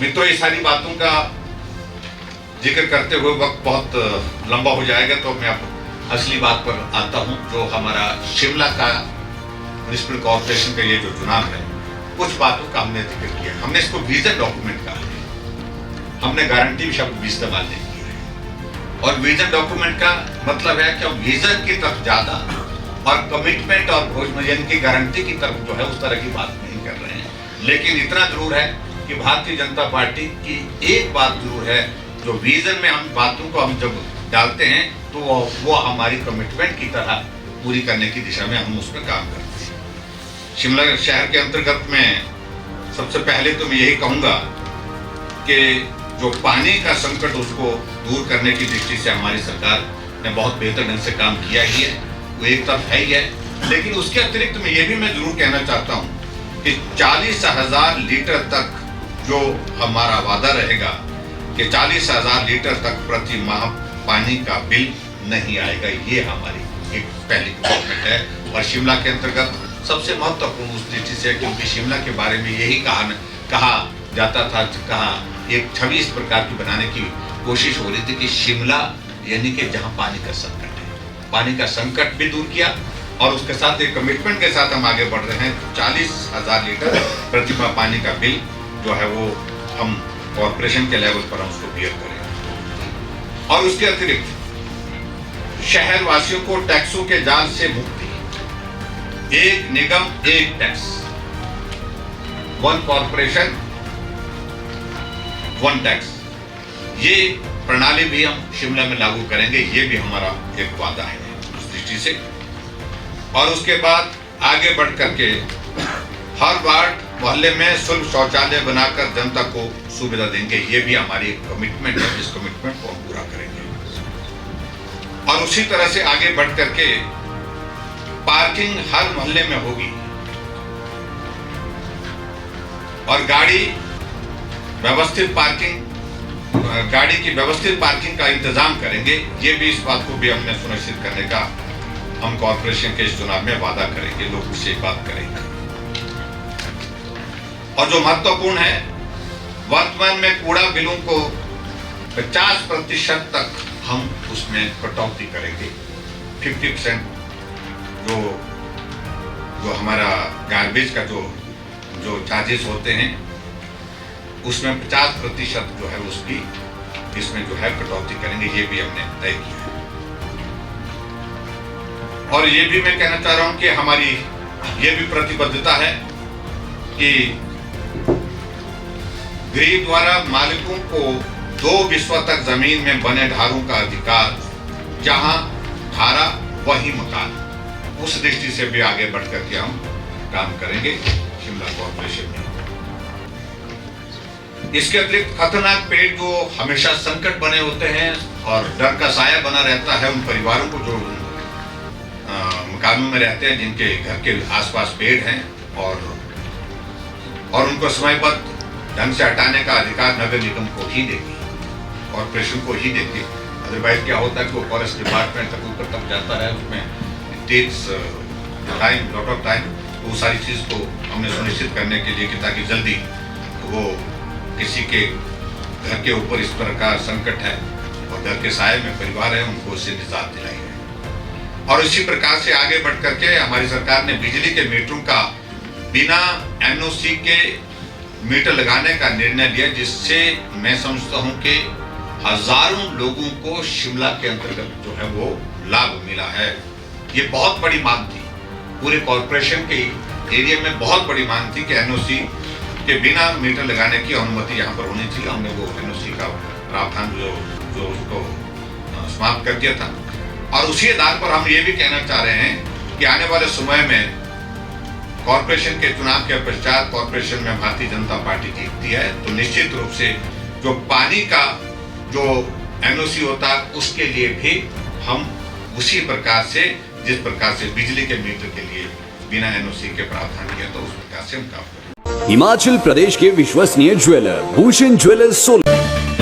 मित्रों, ये सारी बातों का जिक्र करते हुए वक्त बहुत लंबा हो जाएगा, तो मैं अब असली बात पर आता हूं। जो हमारा शिमला का म्युनिसिपल कॉर्पोरेशन का ये जो चुनाव है, कुछ बातों का हमने जिक्र किया। हमने इसको विजन डॉक्यूमेंट कहा है, हमने गारंटी शब्द भी इस्तेमाल नहीं किया है। और विजन डॉक्यूमेंट का मतलब है कि हम विजन की तरफ ज्यादा और कमिटमेंट और भोजन की गारंटी की तरफ जो है उस तरह की बात नहीं कर रहे हैं। लेकिन इतना जरूर है कि भारतीय जनता पार्टी की एक बात जरूर है, जो विजन में हम बातों को हम जब डालते हैं तो वो हमारी कमिटमेंट की तरह पूरी करने की दिशा में हम उसमें काम करते हैं। शिमला शहर के अंतर्गत में सबसे पहले तो मैं यही कहूँगा कि जो पानी का संकट उसको दूर करने की दृष्टि से हमारी सरकार ने बहुत बेहतर ढंग से काम किया ही है, वो एक तरफ है ही है। लेकिन उसके अतिरिक्त मैं ये भी मैं जरूर कहना चाहता हूँ कि 40,000 लीटर तक जो हमारा वादा रहेगा कि 40,000 लीटर तक प्रति माह पानी का बिल नहीं आएगा, ये हमारी एक पहली कमिटमेंट है। और शिमला के अंतर्गत सबसे महत्वपूर्ण उस दृष्टि से, क्योंकि शिमला के बारे में यही कहा जाता था, कहा एक छवि इस प्रकार की बनाने की कोशिश हो रही थी कि शिमला यानी कि जहां पानी का संकट है, पानी का संकट भी दूर किया और उसके साथ एक कमिटमेंट के साथ हम आगे बढ़ रहे हैं। 40,000 लीटर प्रति माह पानी का बिल जो है वो हम कॉर्पोरेशन के लेवल पर हम उसको बियर करें। और उसके अतिरिक्त शहर वासियों को टैक्सों के जाल से मुक्ति, एक निगम एक tax, one corporation one tax, ये प्रणाली भी हम शिमला में लागू करेंगे। ये भी हमारा एक वादा है उस दृष्टि से। और उसके बाद आगे बढ़ करके हर वार्ड मोहल्ले में सुलभ शौचालय बनाकर जनता को सुविधा देंगे, ये भी हमारी एक कमिटमेंट है, जिस कमिटमेंट को हम पूरा करेंगे। और उसी तरह से आगे बढ़ करके पार्किंग हर मोहल्ले में होगी और गाड़ी की व्यवस्थित पार्किंग का इंतजाम करेंगे। ये भी इस बात को भी हमने सुनिश्चित करने का हम कॉर्पोरेशन के इस चुनाव में वादा करेंगे, लोग उससे बात करेंगे। और जो महत्वपूर्ण है, वर्तमान में कूड़ा बिलों को 50% तक हम उसमें कटौती करेंगे। 50% जो हमारा गार्बेज का जो चार्जेस होते हैं उसमें 50% जो है उसकी इसमें जो है कटौती करेंगे, ये भी हमने तय किया है। और ये भी मैं कहना चाह रहा हूं कि हमारी ये भी प्रतिबद्धता है कि गृह द्वारा मालिकों को 2 विश्व तक जमीन में बने ढारों का अधिकार, जहां ढारा वही मकान, उस दृष्टि से भी आगे बढ़ करके हम काम करेंगे शिमला कॉर्पोरेशन में। इसके अतिरिक्त खतरनाक पेड़ जो हमेशा संकट बने होते हैं और डर का साया बना रहता है उन परिवारों को जो मकानों में रहते हैं, जिनके घर के आसपास पेड़ हैं, और उनको समयबद्ध ढंग से हटाने का अधिकार नगर निगम को ही देगी, कॉर्पोरेशन को ही देगी। अदरवाइज क्या होता है कि वो फॉरेस्ट डिपार्टमेंट तक ऊपर तक जाता है, उसमें takes time, lot of time. तो वो सारी चीज़ को हमने सुनिश्चित करने के लिए कि ताकि जल्दी वो किसी के घर के ऊपर इस तरह का संकट है और घर के साये में परिवार है, उनको उससे निजात दिलाई है। और इसी प्रकार से आगे बढ़ करके हमारी सरकार ने बिजली के मीटरों का बिना एनओसी के मीटर लगाने का निर्णय लिया, जिससे मैं समझता हूं कि हजारों लोगों को शिमला के अंतर्गत जो है वो लाभ मिला है। ये बहुत बड़ी मांग थी, पूरे कॉर्पोरेशन के एरिया में बहुत बड़ी मांग थी कि एनओसी के बिना मीटर लगाने की अनुमति यहाँ पर होनी चाहिए। हमने वो एनओसी का प्रावधान जो उसको समाप्त कर दिया था। और उसी आधार पर हम ये भी कहना चाह रहे हैं कि आने वाले समय में कॉर्पोरेशन के चुनाव के पश्चात कॉर्पोरेशन में भारतीय जनता पार्टी जीतती है तो निश्चित रूप से जो पानी का जो एनओसी होता है उसके लिए भी हम उसी प्रकार से, जिस प्रकार से बिजली के मीटर के लिए बिना एनओसी के प्रावधान किया तो उस प्रकार से हम काम करें। हिमाचल प्रदेश के विश्वसनीय ज्वेलर भूषण ज्वेलर्स सोलन।